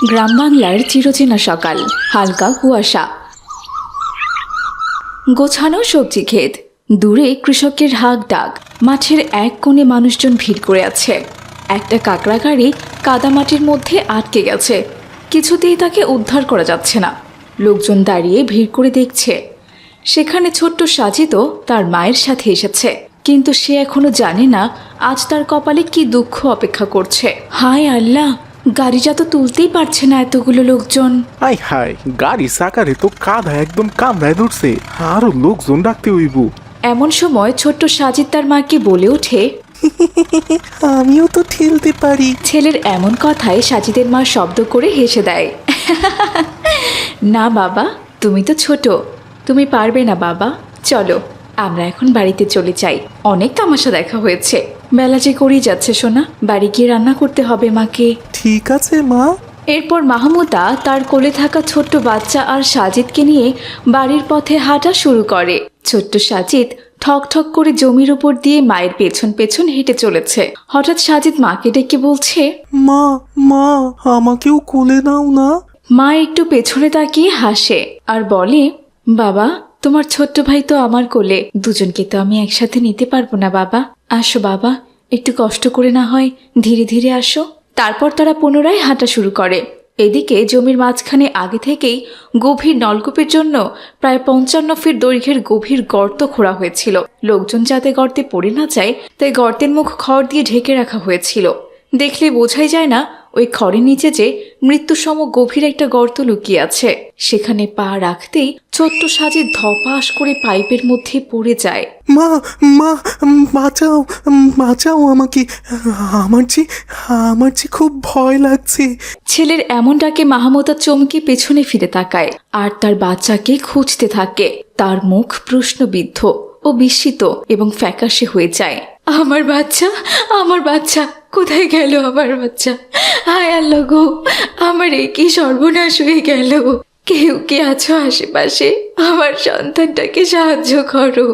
গ্রাম বাংলার চিরচেনা সকাল, হালকা কুয়াশা, গোছানো সবজি ক্ষেত, দূরে কৃষকের হাঁক ডাক, মাঠের এক কোণে মানুষজন ভিড় করে আছে। একটা কাকড়া গাড়ি কাদামাটির মধ্যে আটকে গেছে, কিছুতেই তাকে উদ্ধার করা যাচ্ছে না। লোকজন দাঁড়িয়ে ভিড় করে দেখছে। সেখানে ছোট্ট সাজিদও তার মায়ের সাথে এসেছে, কিন্তু সে এখনো জানে না আজ তার কপালে কি দুঃখ অপেক্ষা করছে। হায় আল্লাহ, গাড়িটা তো তুলতেই পারছে না এতগুলো লোকজন। হাই হাই, গাড়ি সাকারে তো কাদা একদম কামড়ায় ধরছে, আরো লোকজন ডাকতে হইব। এমন সময় ছোট্ট সাজিদ তার মাকে বলে ওঠে, আমিও তো ঠেলতে পারি। ছেলের এমন কথায় সাজিদের মা শব্দ করে হেসে দেয়। না বাবা, তুমি তো ছোট, তুমি পারবে না বাবা। চলো আমরা এখন বাড়িতে চলে যাই, অনেক তামাশা দেখা হয়েছে। বেলা যে করেই যাচ্ছে সোনা, বাড়ি গিয়ে রান্না করতে হবে মাকে। ঠিক আছে মা। এরপর মাহমুদা তার কোলে থাকা ছোট্ট বাচ্চা আর সাজিদকে নিয়ে বাড়ির পথে হাঁটা শুরু করে। ছোট্ট সাজিদ ঠক ঠক করে জমির উপর দিয়ে মায়ের পেছন পেছন হেঁটে চলেছে। হঠাৎ সাজিদ মাকে ডেকে বলছে, মা মা, আমাকেও কোলে নাও না। মা একটু পেছনে তাকিয়ে হাসে আর বলে, বাবা, তোমার ছোট্ট ভাই তো আমার কোলে, দুজনকে তো আমি একসাথে নিতে পারবো না বাবা। আসো বাবা, একটু কষ্ট করে না হয় ধীরে ধীরে আসো। তারপর তারা পুনরায় হাঁটা শুরু করে। এদিকে জমির মাঝখানে আগে থেকেই গভীর নলকূপের জন্য প্রায় 55 ফিট দৈর্ঘ্যের গভীর গর্ত খোঁড়া হয়েছিল। লোকজন যাতে গর্তে পড়ে না যায় তাই গর্তের মুখ খড় দিয়ে ঢেকে রাখা হয়েছিল। দেখলে বোঝাই যায় না ওই খড়ের নিচে যে মৃত্যুসম গভীর একটা গর্ত লুকিয়ে আছে। সেখানে পা রাখতেই ছোট্ট সাজিদ ধপাস করে পাইপের মধ্যে পড়ে যায়। মা মা, বাঁচাও বাঁচাও আমাকে, আমার যে খুব ভয় লাগছে। ছেলের এমন ডাকে মাহমুদা চমকে পেছনে ফিরে তাকায় আর তার বাচ্চাকে খুঁজতে থাকে। তার মুখ প্রশ্নবিদ্ধ ও বিস্মিত এবং ফ্যাকাশে হয়ে যায়। আমার বাচ্চা, আমার বাচ্চা কোথায় গেল? আমার বাচ্চা, হায় আল্লাহ গো, আমার এ কি সর্বনাশ হয়ে গেল। কেউ কি আছো আশেপাশে? আমার সন্তানটাকে সাহায্য করো।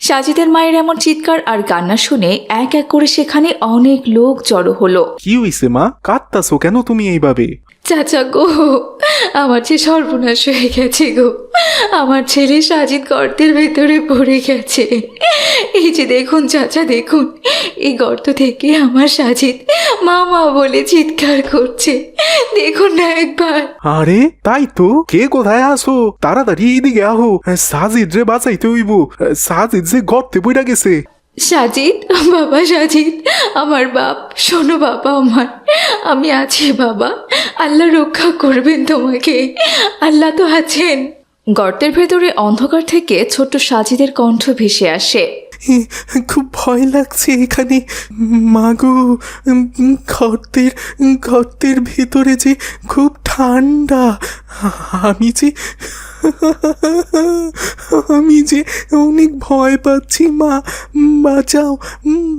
সাজিদের মায়ের এমন চিৎকার আর কান্না শুনে এক এক করে সেখানে অনেক লোক জড়ো হলো। কি হইছে মা, কাঁদতাছো কেন তুমি এইভাবে? চাচা গো, আমার যে সর্বনাশ হয়ে গেছে গো, আমার ছেলে সাজিদ গর্তের ভেতরে পড়ে গেছে। এই যে দেখুন চাচা, দেখুন, এই গর্ত থেকে আমার সাজিদ মা মা বলে চিৎকার করছে, দেখুন না একবার। আরে তাই তো, কে কোথায় আসো? তাড়াতাড়ি এইদিকে আহো, সাজিদ রে বাঁচাইতে হইব, সাজিদ যে গর্তে পড়া গেছে। সাজিদ, বাবা সাজিদ, আমার বাপ, শোনো বাবা আমার, আমি আছি বাবা, আল্লাহ রক্ষা করবেন তোমাকে, আল্লাহ তো আছেন। গর্তের ভেতরে অন্ধকার থেকে ছোট্ট সাজিদের কণ্ঠ ভেসে আসে, খুব ভয় লাগছে এখানে মাগো, গর্তের ভেতরে যে খুব ঠান্ডা, আমি যে অনেক ভয় পাচ্ছি মা,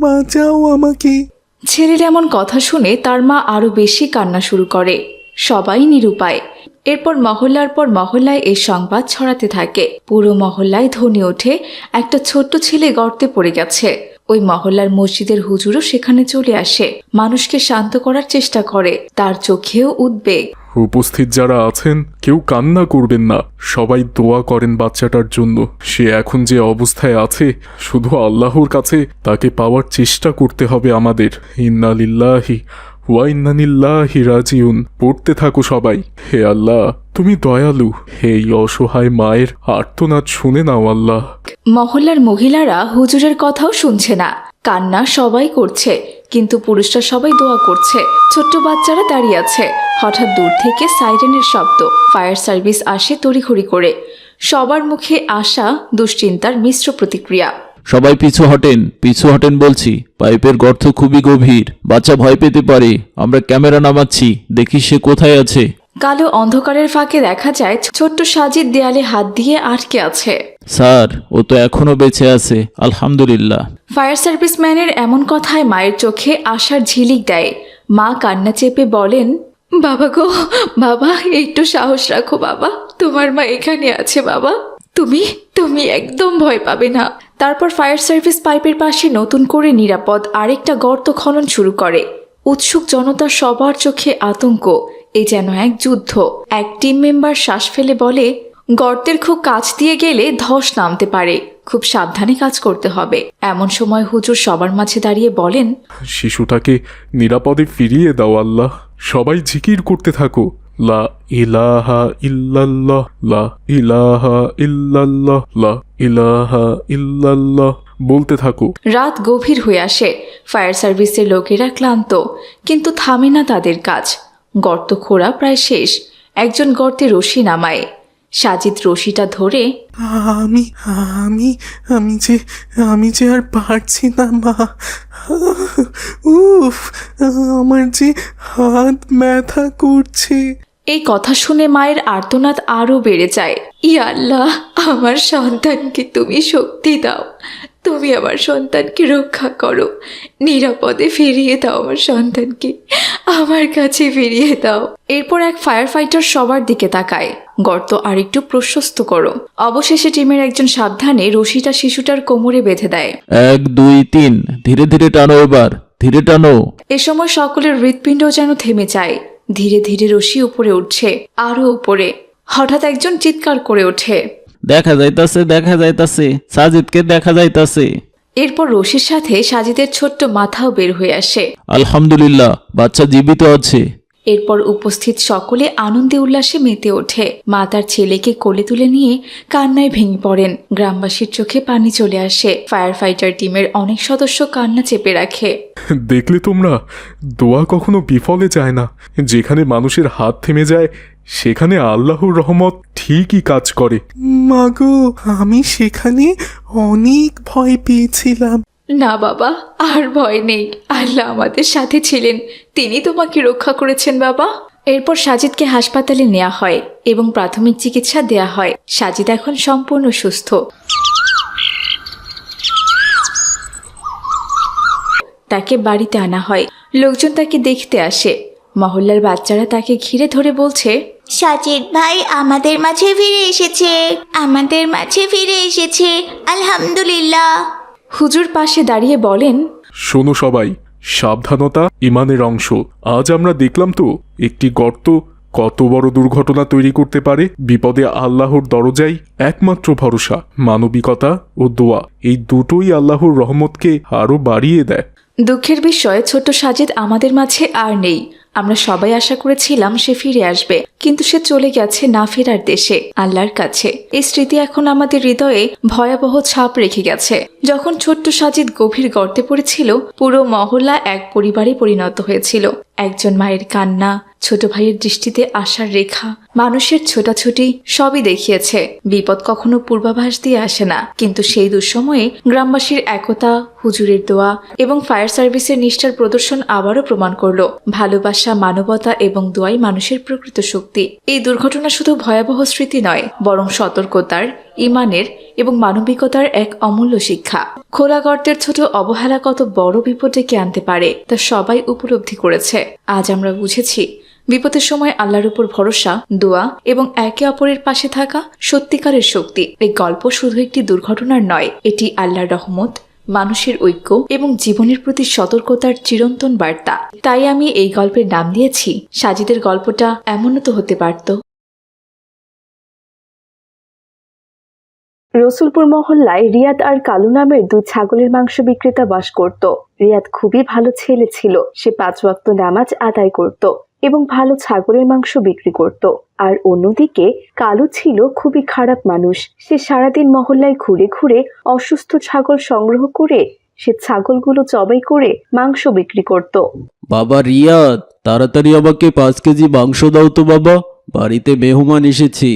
বাঁচাও আমাকে। ছেলের এমন কথা শুনে তার মা আরো বেশি কান্না শুরু করে। সবাই নিরুপায়। এরপর মহল্লার পর মহল্লায় এই সংবাদ ছড়াতে থাকে। পুরো মহল্লায় ধ্বনি ওঠে, একটা ছোট্ট ছেলে গর্তে পড়ে গেছে। ওই মহল্লার মসজিদের হুজুরও সেখানে চলে আসে, মানুষকে শান্ত করার চেষ্টা করে। তার চোখেও উদ্বেগ। উপস্থিত যারা আছেন কেউ কান্না করবেন না, সবাই দোয়া করেন বাচ্চাটার জন্য। সে এখন যে অবস্থায় আছে, শুধু আল্লাহর কাছে তাকে পাওয়ার চেষ্টা করতে হবে আমাদের। ইন্না লিল্লাহি ওয়া ইন্না ইলাইহি রাজিউন পড়তে থাকো সবাই। হে আল্লাহ, তুমি দয়ালু, হে এই অসহায় মায়ের আর্তনাদ শুনে নাও আল্লাহ। মহল্লার মহিলারা হুজুরের কথাও শুনছে না, কান্না সবাই করছে, কিন্তু পুরুষরা সবাই দোয়া করছে। ছোট্ট বাচ্চারা দাঁড়িয়ে আছে। হঠাৎ দূর থেকে সাইরেনের শব্দ। ফায়ার সার্ভিস আসে তড়িঘড়ি করে। সবার মুখে আশা, দুশ্চিন্তার মিশ্র প্রতিক্রিয়া। সবাই পিছু হটেন বলছি, পাইপের গর্ত খুবই গভীর, বাচ্চা ভয় পেতে পারে। আমরা ক্যামেরা নামাচ্ছি, দেখি সে কোথায় আছে। কালো অন্ধকারের ফাঁকে দেখা যায় ছোট্ট সাজিদ দেয়ালে হাত দিয়ে আটকে আছে। স্যার, ও তো এখনো বেঁচে আছে, আলহামদুলিল্লাহ। ফায়ার সার্ভিস ম্যানের এমন কথায় মায়ের চোখে আশার ঝিলিক দেয়। মা কান্না চেপে বলেন, বাবা গো, বাবা একটু সাহস রাখো বাবা, তোমার মা এখানে আছে বাবা, তুমি একদম ভয় পাবে না। তারপর ফায়ার সার্ভিস পাইপের পাশে নতুন করে নিরাপদ আরেকটা গর্ত খনন শুরু করে। উৎসুক জনতা সবার চোখে আতঙ্ক। এই যেন এক যুদ্ধ। এক টিম মেম্বার শ্বাস ফেলে বলে, গর্তের খুব কাছ দিয়ে গেলে ধস নামতে পারে, খুব সাবধানে কাজ করতে হবে। এমন সময় হুজুর সবার মাঝে দাঁড়িয়ে বলেন, শিশুটাকে নিরাপদে ফিরিয়ে দাও আল্লাহ। সবাই জিকির করতে থাকো, লা ইলাহা ইল্লাল্লাহ, লা ইলাহা ইল্লাল্লাহ, লা ইলাহা ইল্লাল্লাহ বলতে থাকো। রাত গভীর হয়ে আসে। ফায়ার সার্ভিসের লোকেরা ক্লান্ত, কিন্তু থামে না তাদের কাজ। গর্ত খোঁড়া প্রায় শেষ। একজন গর্তে রশি নামায়। সাজিদ রশিটা ধরে, আমি আমি আমি যে আমি যে আর পারছি না মা। উফ, আমার যে হাত ব্যথা করছে। এই কথা শুনে মায়ের আর্তনাদ আরও বেড়ে যায়। ইয়া আল্লাহ, আমার সন্তানকে তুমি শক্তি দাও, তুমি আমার সন্তানকে রক্ষা করো, নিরাপদে ফিরিয়ে দাও আমার সন্তানকে, আমার কাছে ফিরিয়ে দাও। এরপর এক ফায়ার ফাইটার সবার দিকে তাকায়, গর্ত আরেকটু প্রশস্ত করো। অবশেষে টিমের একজন সাবধানে রশিটা শিশুটার কোমরে বেঁধে দেয়। 1 2 3, ধীরে ধীরে টানো, এবার ধীরে টানো। এ সময় সকলের হৃৎপিণ্ড যেন থেমে যায়। ধীরে ধীরে রশি উপরে উঠছে, আরো উপরে। হঠাৎ একজন চিৎকার করে ওঠে, দেখা যাইতাছে, দেখা যাইতাছে, সাজিদকে দেখা যাইতাছে। এরপর রশির সাথে সাজিদের ছোট্ট মাথাও বের হয়ে আসে। আলহামদুলিল্লাহ, বাচ্চা জীবিত আছে। এরপর উপস্থিত সকলে আনন্দে উল্লাসে মেতে ওঠে। মা তার ছেলেকে কোলে তুলে নিয়ে কান্নায় ভেঙে পড়েন। গ্রামবাসীর চোখে পানি চলে আসে। ফায়ার ফাইটার টিমের অনেক সদস্য কান্না চেপে রাখে। দেখলে তোমরা, দোয়া কখনো বিফলে যায় না। যেখানে মানুষের হাত থেমে যায়, সেখানে আল্লাহর রহমত ঠিকই কাজ করে। মাগো, আমি সেখানে অনেক ভয় পেয়েছিলাম। না বাবা, আর ভয় নেই, আল্লাহ আমাদের সাথে ছিলেন, তিনি তোমাকে রক্ষা করেছেন বাবা। এরপর সাজিদকে হাসপাতালে নেওয়া হয় এবং প্রাথমিক চিকিৎসা দেয়া হয়। সাজিদ এখন সম্পূর্ণ সুস্থ। তাকে বাড়িতে আনা হয়। লোকজন তাকে দেখতে আসে। মহল্লার বাচ্চারা তাকে ঘিরে ধরে বলছে, সাজিদ ভাই আমাদের মাঝে ফিরে এসেছে, আমাদের মাঝে ফিরে এসেছে, আলহামদুলিল্লাহ। হুজুর পাশে দাঁড়িয়ে বলেন, শোনো সবাই, সাবধানতা ইমানের অংশ। আজ আমরা দেখলাম তো একটি গর্ত কত বড় দুর্ঘটনা তৈরি করতে পারে। বিপদে আল্লাহর দরজাই একমাত্র ভরসা। মানবিকতা ও দোয়া, এই দুটোই আল্লাহর রহমতকে আরো বাড়িয়ে দেয়। দুঃখের বিষয় ছোট্ট সাজিদ আমাদের মাঝে আর নেই। আমরা সবাই আশা করেছিলাম সে ফিরে আসবে, কিন্তু সে চলে গেছে না ফেরার দেশে, আল্লাহর কাছে। এই স্মৃতি এখন আমাদের হৃদয়ে ভয়াবহ ছাপ রেখে গেছে। যখন ছোট্ট সাজিদ গভীর গর্তে পড়েছিল, পুরো মহল্লা এক পরিবারে পরিণত হয়েছিল। একজন মায়ের কান্না, ছোট ভাইয়ের দৃষ্টিতে আশার রেখা, মানুষের ছোটাছুটি সবই দেখিয়েছে বিপদ কখনো পূর্বাভাস দিয়ে আসে না। কিন্তু সেই দুঃসময়ে গ্রামবাসীর একতা, হুজুরের দোয়া এবং ফায়ার সার্ভিসের নিষ্ঠার প্রদর্শন আবারও প্রমাণ করলো ভালোবাসা, মানবতা এবং দোয়াই মানুষের প্রকৃত শক্তি। এই দুর্ঘটনা শুধু ভয়াবহ স্মৃতি নয়, বরং সতর্কতার, ইমানের এবং মানবিকতার এক অমূল্য শিক্ষা। খোলা গর্তের ছোট অবহেলা কত বড় বিপদ ডেকে আনতে পারে তা সবাই উপলব্ধি করেছে। আজ আমরা বুঝেছি বিপদের সময় আল্লাহর উপর ভরসা, দোয়া এবং একে অপরের পাশে থাকা সত্যিকারের শক্তি। এই গল্প শুধু একটি দুর্ঘটনার নয়, এটি আল্লাহর রহমত, মানুষের ঐক্য এবং জীবনের প্রতি সতর্কতার চিরন্তন বার্তা। তাই আমি এই গল্পের নাম দিয়েছি সাজিদের গল্পটা এমনও তো হতে পারত। রসুলপুর মহল্লায় রিয়াদ আর কালু নামের দুই ছাগলের মাংস বিক্রেতা বাস করত। রিয়াদ খুবই ভালো ছেলে ছিল। সে 5 ওয়াক্ত নামাজ আদায় করত এবং ভালো ছাগলের মাংস বিক্রি করত। আর অন্যদিকে কালু ছিল খুবই খারাপ মানুষ। সে সারাদিন মহল্লায় ঘুরে ঘুরে অসুস্থ ছাগল সংগ্রহ করে সে ছাগলগুলো জবাই করে মাংস বিক্রি করত। বাবা রিয়াদ, তাড়াতাড়ি আমাকে 5 কেজি মাংস দাও তো বাবা, বাড়িতে মেহমান এসেছে।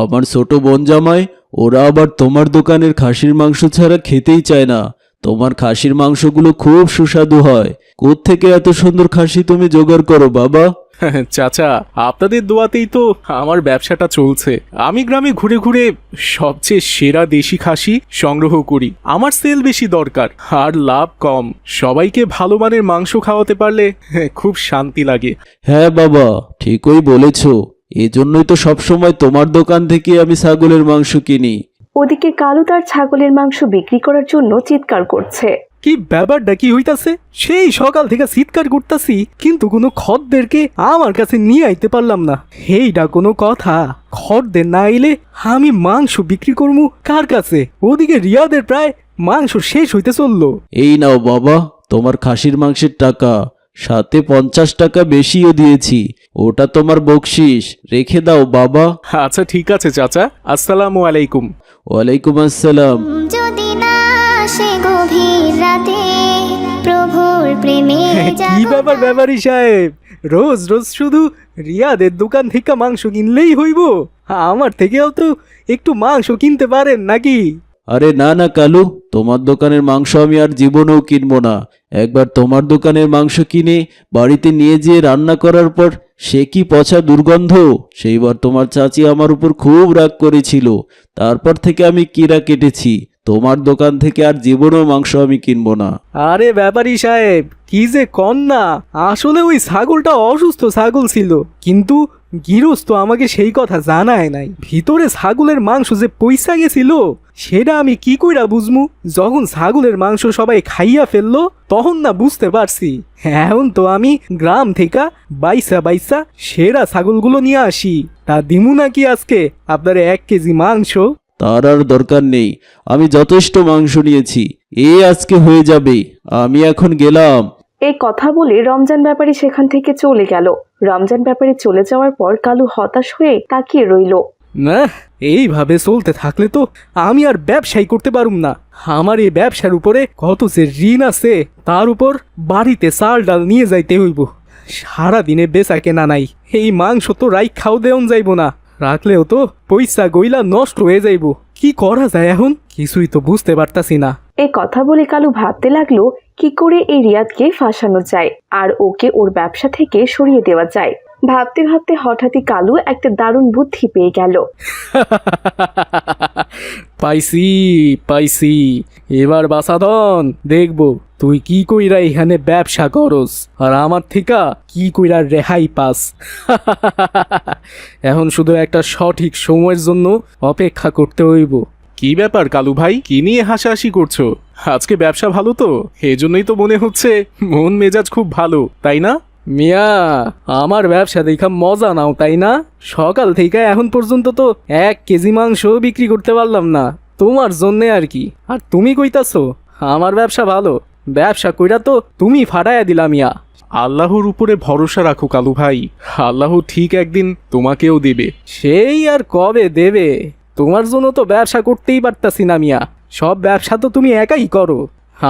আমার ছোট বোন জামাই, ওরা আবার তোমার দোকানের খাসির মাংস ছাড়া খেতেই চায় না। তোমার খাসির মাংসগুলো খুব সুস্বাদু হয়। কোত্থেকে এত সুন্দর খাসি তুমি জোগাড় করো বাবা? চাচা, আপনাদের দোয়াতেই তো আমার ব্যবসাটা চলছে। আমি গ্রামে ঘুরে ঘুরে সবচেয়ে সেরা দেশি খাসি সংগ্রহ করি। আমার সেল বেশি দরকার আর লাভ কম। সবাইকে ভালো মানের মাংস খাওয়াতে পারলে খুব শান্তি লাগে। হ্যাঁ বাবা, ঠিকই বলেছ। এজন্যই তো সবসময় তোমার দোকান থেকে আমি ছাগলের মাংস কিনি। ওদিকে কালু তার ছাগলের মাংস বিক্রি করার জন্য চিৎকার করছে। কি ব্যাপারটা কি হইতাছে? সেই সকাল থেকে চিৎকার করতাছি, কিন্তু কোনো খদ্দেরকে আমার কাছে নিয়ে আইতে পারলাম না। এইটা কোনো কথা? খদ্দের না এলে আমি মাংস বিক্রি করবো কার কাছে? ওদিকে রিয়াদের প্রায় মাংস শেষ হইতে চললো। এই নাও বাবা তোমার খাসির মাংসের টাকা, সাথে 50 টাকা বেশিও দিয়েছি, ওটা তোমার বকশিস, রেখে দাও বাবা। আচ্ছা ঠিক আছে চাচা, আসসালামু আলাইকুম। ওয়ালাইকুম আসসালাম। যদি না আসে গভীর রাতে প্রভুর প্রেমে কি ব্যাপার ব্যাপারী সাহেব, রোজ রোজ শুধু রিয়াদের দোকান থেকে মাংস কিনলেই হইব? আমার থেকেও তো একটু মাংস কিনতে পারেন নাকি? আরে না না কালু, তোমার দোকানের মাংস আমি আর জীবনেও কিনবো না। একবার তোমার দোকানের মাংস কিনে বাড়িতে নিয়ে যেয়ে রান্না করার পর সে কি পচা দুর্গন্ধ, সেইবার তোমার চাচি আমার উপর খুব রাগ করেছিল। তারপর থেকে আমি কিরা কেটেছি, তোমার দোকান থেকে আর জীবনেও মাংস আমি কিনবো না। আরে ব্যাপারী সাহেব, কি যে কন না, আসলে ওই ছাগলটা অসুস্থ ছাগল ছিল, কিন্তু গৃহস্থ আমাকে সেই কথা জানায় নাই। ভিতরে ছাগলের মাংস যে পয়সা গেছিল সেটা আমি কি কইরা বুঝমু? যখন ছাগলের মাংস সবাই খাইয়া ফেললো তখন না বুঝতে পারছি। এখন তো আমি গ্রাম থেকে বাইসা বাইসা সেরা ছাগলগুলো নিয়ে আসি। তা দিমু নাকি আজকে আপনার 1 কেজি মাংস? তার আর দরকার নেই, আমি যথেষ্ট মাংস নিয়েছি, আজকে হয়ে যাবে, আমি এখন গেলাম। এই কথা বলে রমজান ব্যাপারী সেখান থেকে চলে গেল। রমজান ব্যাপারী চলে যাওয়ার পর কালু হতাশ হয়ে তাকিয়ে রইল। না, এইভাবে চলতে থাকলে তো আমি আর ব্যবসাই করতে পারুম না। আমার এই ব্যবসার উপরে কত যে ঋণ আছে, তার উপর বাড়িতে চাল ডাল নিয়ে যাইতে হইব। সারাদিনে বেচা কেনা নাই, এই মাংস তো রাই খাও দেওন যাইব না, রাখলেও তো পয়সা গইলা নষ্ট হয়ে যাইব। কি করা যায় এখন? কিছুই তো বুঝতে পারতাছি না। এই কথা বলে কালু ভাবতে লাগলো কি করে এই রিয়াদকে ফাঁসানো যায় আর ওকে ওর ব্যবসা থেকে সরিয়ে দেওয়া যায়। ভাবতে ভাবতে হঠাৎই কালু একটা দারুণ বুদ্ধি পেয়ে গেল। পাইছি পাইছি, এবার বাসাদন দেখব তুই কি কইরা এখানে ব্যবসা করস আর আমার থেকে কি কইরা রেহাই পাস। এখন শুধু একটা সঠিক সময়ের জন্য অপেক্ষা করতে হইব। কি ব্যাপার কালু ভাই, কি নিয়ে হাসাহাসি করছো? আজকে ব্যবসা ভালো তো, এজন্যই তো মনে হচ্ছে মন মেজাজ খুব ভালো, তাই না? মিয়া, আমার ব্যবসা দেখা মজা নাও তাই না? সকাল থেকে এখন পর্যন্ত তো 1 কেজি মাংস বিক্রি করতে পারলাম না, তোমার জন্যে আর কি। আর তুমি কইতাছো আমার ব্যবসা ভালো? ব্যবসা কইরা তো তুমি ফাটাইয়া দিলা মিয়া। আল্লাহর উপরে ভরসা রাখো কালু ভাই, আল্লাহ ঠিক একদিন তোমাকেও দেবে। সেই আর কবে দেবে? তোমার জন্য তো ব্যবসা করতেই পারতাছি না মিয়া, সব ব্যবসা তো তুমি একাই করো,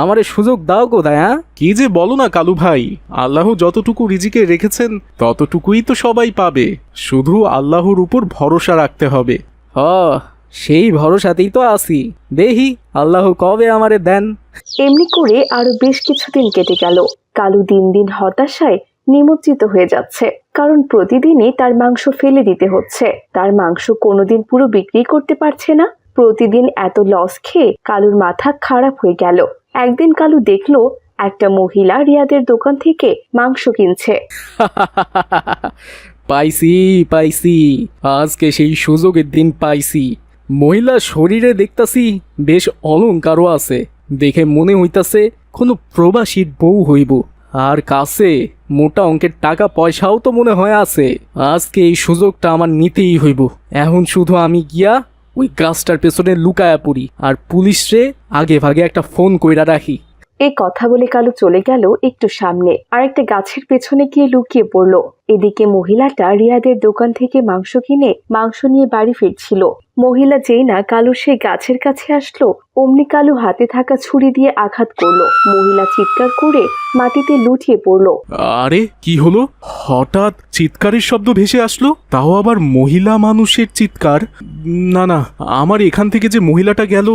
আমারে সুযোগ দাও কোথায়? হ্যাঁ, কি যে বলো না কালু ভাই, আল্লাহ যতটুকু রিজিকে রেখেছেন ততটুকুই তো সবাই পাবে, শুধু আল্লাহর উপর ভরসা রাখতে হবে। সেই ভরসাতেই তো আছি, দেখি আল্লাহ কবে আমারে দেন। এমনি করে আরো বেশ কিছুদিন কেটে গেল। কালু দিন দিন হতাশায় নিমজ্জিত হয়ে যাচ্ছে, কারণ প্রতিদিনই তার মাংস ফেলে দিতে হচ্ছে। তার মাংস কোনোদিন পুরো বিক্রি করতে পারছে না। প্রতিদিন এত লস খেয়ে কালুর মাথা খারাপ হয়ে গেল। একদিন কালু দেখলো একটা মহিলা রিয়াদের দোকান থেকে মাংস কিনছে। পাইছি পাইছি, আজকে সেই সুযোগের দিন পাইছি। মহিলার শরীরে দেখতাছি বেশ অলংকারও আছে, দেখে মনে হইতাছে কোনো প্রবাসীর বউ হইব, আর কাছে মোটা অঙ্কের টাকা পয়সাও তো মনে হয় আছে। আজকে এই সুযোগটা আমার নিতেই হইব। এখন শুধু আমি গিয়া ওই গাছটার পেছনে লুকায়া পড়ি আর পুলিশরে আগে ভাগে একটা ফোন কইরা রাখি। এই কথা বলে কালু চলে গেল একটু সামনে আর একটা গাছের পেছনে গিয়ে লুকিয়ে পড়লো। এদিকে মহিলাটা রিয়াদের দোকান থেকে মাংস কিনে মাংস নিয়ে বাড়ি ফিরছিল। মহিলা যেই না কালুর সেই গাছের কাছে আসলো, অমনি কালু হাতে থাকা ছুরি দিয়ে আঘাত করলো। মহিলা চিৎকার করে মাটিতে লুটিয়ে পড়লো। আরে কি হলো? হঠাৎ চিৎকারের শব্দ ভেসে আসলো, তাও আবার মহিলা মানুষের চিৎকার। না না, আমার এখান থেকে যে মহিলাটা গেল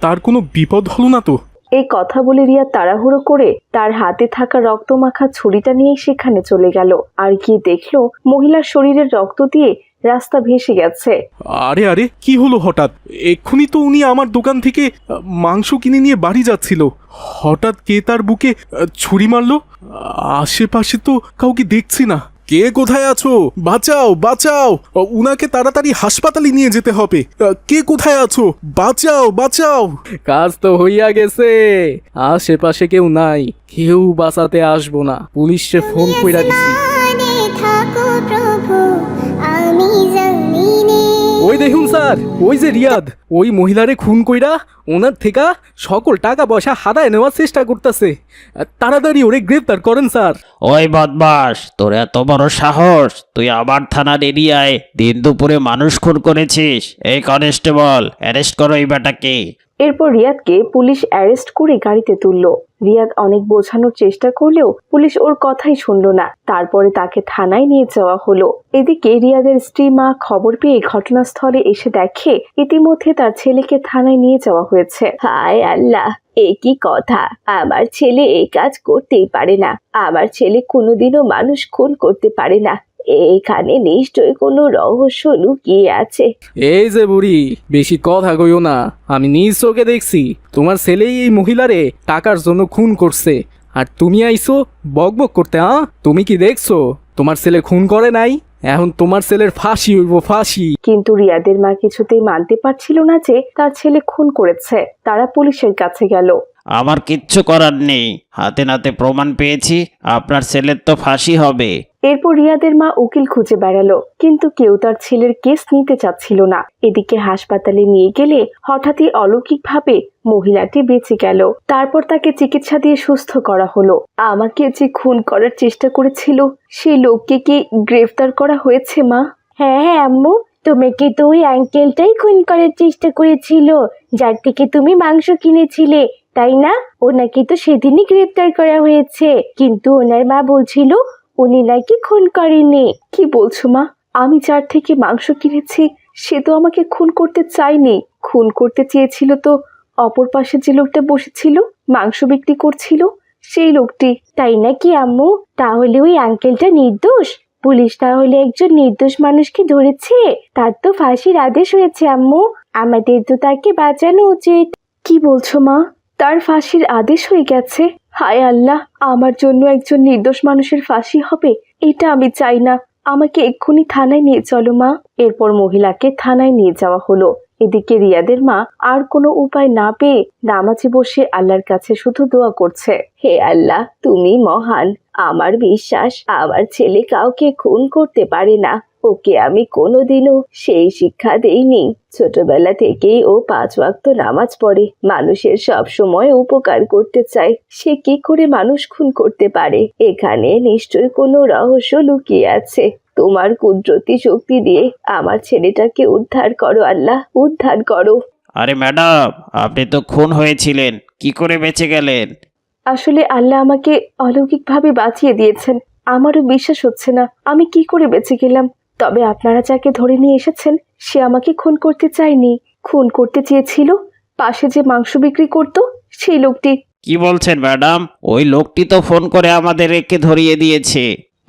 তার কোনো বিপদ হলো না তো? এই কথা বলে রিয়া তাড়াহুড়ো করে তার হাতে থাকা রক্তমাখা ছুরিটা নিয়ে সেখানে চলে গেল, আর গিয়ে দেখলো মহিলার শরীরের রক্ত দিয়ে রাস্তা ভেসে গেছে। আরে আরে, কি হলো হঠাৎ? এক্ষুনি তো উনি আমার দোকান থেকে মাংস কিনে নিয়ে বাড়ি যাচ্ছিল, হঠাৎ কে তার বুকে ছুরি মারলো? আশেপাশে তো কাউকে দেখছি না, কে কোথায় আছো? বাঁচাও, বাঁচাও! উনাকে তাড়াতাড়ি হাসপাতালে নিয়ে যেতে হবে। কে কোথায় আছো? বাঁচাও, বাঁচাও! কাজ তো হইয়া গেছে, আশেপাশে কেউ নাই, কেউ বাঁচাতে আসবো না, পুলিশে ফোন কইরা দিছি। আসমানে থাকো প্রভু, আমি জমিনে। ওই দেখুন স্যার, ওই যে রিয়াদ, ওই মহিলারে খুন কইরা ওনার থেকে সকল টাকা পয়সা হাদায় নেওয়ার চেষ্টা করতেছে। তাড়াতাড়ি ওরে গ্রেফতার করেন স্যার। ওই বদমাস, তোর এত বড় সাহস, তুই আমার থানার এরিয়ায় দিন দুপুরে মানুষ খুন করেছিস? এই কনস্টেবল, অ্যারেস্ট করো এই বেটাকে। এরপর রিয়াদকে পুলিশ অ্যারেস্ট করে গাড়িতে তুলল। রিয়াদ অনেক বোঝানোর চেষ্টা করলেও পুলিশ ওর কথাই শুনলো না। তারপরে তাকে থানায় নিয়ে যাওয়া হলো। এদিকে রিয়াদের স্ত্রী মা খবর পেয়ে ঘটনাস্থলে এসে দেখে ইতিমধ্যে তার ছেলেকে থানায় নিয়ে যাওয়া হয়েছে। হায় আল্লাহ, এ কি কথা! আমার ছেলে এই কাজ করতেই পারে না। আমার ছেলে কোনোদিনও মানুষ খুন করতে পারে না। এখানে নিশ্চয়ই কোনো রহস্য লুকিয়ে আছে। এই যে বুড়ি, বেশি কথা কইও না, আমি নিজ চোখে দেখছি তোমার ছেলেই এই মহিলারে টাকার জন্য খুন করছে, আর তুমি আইছো বকবক করতে। তুমি কি দেখছো তোমার ছেলে খুন করে নাই? এখন তোমার ছেলের ফাঁসি হইব, ফাঁসি। কিন্তু রিয়াদের মা কিছুতেই মানতে পারছিল না যে তার ছেলে খুন করেছে। তারা পুলিশের কাছে গেল। আমার কিচ্ছু করার নেই, হাতে নাতে প্রমাণ পেয়েছি, আপনার ছেলের তো ফাঁসি হবে। এরপর রিয়াদের মা উকিল খুঁজে বেড়ালো, কিন্তু কেউ তার ছেলের কেস নিতে চাচ্ছিল না। এদিকে হাসপাতালে নিয়ে গেলে হঠাৎই অলৌকিকভাবে মহিলাটি বেঁচে গেল। তারপর তাকে চিকিৎসা দিয়ে সুস্থ করা হলো। আমাকে যে খুন করার চেষ্টা করেছিল সেই লোককে কি গ্রেফতার করা হয়েছে মা? হ্যাঁ আম্মু, তোমাকে তো ওই আঙ্কেলটাই খুন করার চেষ্টা করেছিল, যার থেকে তুমি মাংস কিনেছিলে, তাই না? ওনাকে তো সেদিনই গ্রেফতার করা হয়েছে, কিন্তু ওনার মা বলছিল উনি নাকি খুন করেনি। কি বলছো মা? আমি যার থেকে মাংস কিনেছি সে তো আমাকে খুন করতে চায়নি। খুন করতে চেয়েছিল তো অপর পাশে যে লোকটা বসেছিল মাংস বিক্রি করছিল সেই লোকটি। তাই নাকি আম্মু? তাহলে ওই আঙ্কেলটা নির্দোষ? পুলিশ তাহলে একজন নির্দোষ মানুষকে ধরেছে, তার তো ফাঁসির আদেশ হয়েছে আম্মু। আমাদের তো তাকে বাঁচানো উচিত। কি বলছো মা? তার ফাঁসির আদেশ হয়ে গেছে? হায় আল্লাহ, আমার জন্য একজন নির্দোষ মানুষের ফাঁসি হবে এটা আমি চাই না। আমাকে এক্ষুনি থানায় নিয়ে চলো মা। এরপর মহিলাকে থানায় নিয়ে যাওয়া হলো। এদিকে রিয়াদের মা আর কোনো উপায় না পেয়ে নামাজে বসে আল্লাহর কাছে শুধু দোয়া করছে। হে আল্লাহ, তুমি মহান। আমার বিশ্বাস আমার ছেলে কাউকে খুন করতে পারে না। ওকে আমি কোনোদিনও সেই শিক্ষা দেইনি। ছোটবেলা থেকেই ও 5 ওয়াক্ত নামাজ পড়ে, মানুষের সব সময় উপকার করতে চায়। সে কি করে মানুষ খুন করতে পারে? এখানে নিশ্চয়ই কোনো রহস্য লুকিয়ে আছে। তোমার কুদরতি শক্তি দিয়ে আমার ছেলেটাকে উদ্ধার করো আল্লাহ, উদ্ধার করো। আরে ম্যাডাম, আপনি তো খুন হয়েছিলেন, কি করে বেঁচে গেলেন? আসলে আল্লাহ আমাকে অলৌকিকভাবে বাঁচিয়ে দিয়েছেন। আমারও বিশ্বাস হচ্ছে না আমি কি করে বেঁচে গেলাম। তবে আপনারা যাকে ধরে নিয়ে এসেছেন সে আমাকে খুন করতে চায়নি। খুন করতে চেয়েছিল পাশে যে মাংস বিক্রি করত সেই লোকটি। কি বলছেন ম্যাডাম? ওই লোকটি তো ফোন করে আমাদের একে ধরিয়ে দিয়েছে।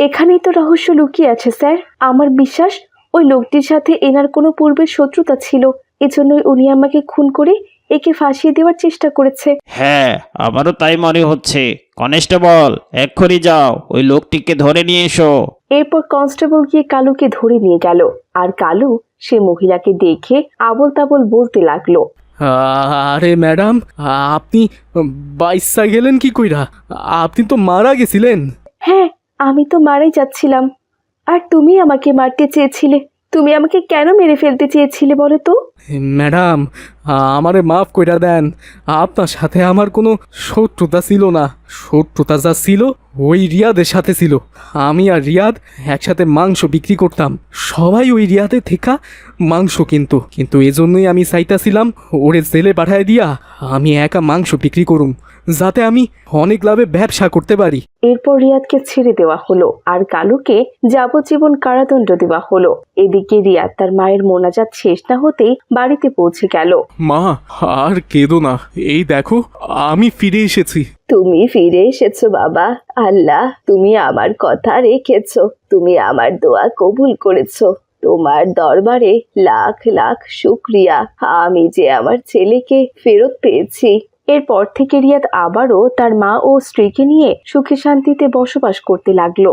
এখানেই তো রহস্য লুকিয়ে আছে স্যার। আমার বিশ্বাস ওই লোকটির সাথে এনার কোনো পূর্বের শত্রুতা ছিল, এজন্যই উনি আমাকে খুন করে একে ফাঁসিয়ে দেওয়ার চেষ্টা করেছে। হ্যাঁ, আমারও তাই মনে হচ্ছে। কনস্টেবল, এক্ষুনি যাও, ওই লোকটিকে ধরে নিয়ে এসো। এরপর কনস্টেবল গিয়ে কালুকে ধরে নিয়ে গেল। আর কালু সে মহিলাকে দেখে আবল তাবল বলতে লাগলো। আরে ম্যাডাম, আপনি বাইসা গেলেন কি কইরা? আপনি তো মারা গেছিলেন। হ্যাঁ, আমি তো মারাই যাচ্ছিলাম। আর তুমি আমাকে মারতে চেয়েছিলে। তুমি আমাকে কেন মেরে ফেলতে চেয়েছিলে বলো তো? ম্যাডাম, আমারে মাফ কইরা দেন। আপনার সাথে আমার কোনো শত্রুতা ছিল না। শত্রুতা যা ছিল ওই রিয়াদের সাথে ছিল। আমি আর রিয়াদ একসাথে মাংস বিক্রি করতাম। সবাই ওই রিয়াদে থেকে মাংস কিন্তু এজন্যই আমি চাইতাছিলাম ওরে জেলে পাঠায় দিয়া আমি একা মাংস বিক্রি করুম, যাতে আমি অনেক লাভে ব্যবসা করতে পারি। এরপর রিয়াদকে ছেড়ে দেওয়া হলো আর কালুকে যাবজ্জীবন কারাদণ্ড দেওয়া হলো। এদিকে রিয়াদ তার মায়ের মোনাজাত শেষ না হতেই বাড়িতে পৌঁছে গেল। মা, আর কেঁদো না, এই দেখো আমি ফিরে এসেছি। তুমি ফিরে এসেছো বাবা। আল্লাহ, তুমি আমার কথা রেখেছো। তুমি আমার দোয়া কবুল করেছো। তোমার দরবারে লাখ লাখ শুকরিয়া। আমি যে আমার ছেলেকে ফেরত পেয়েছি। এরপর থেকে রিয়াদ আবারও তার মা ও স্ত্রীকে নিয়ে সুখে শান্তিতে বসবাস করতে লাগলো।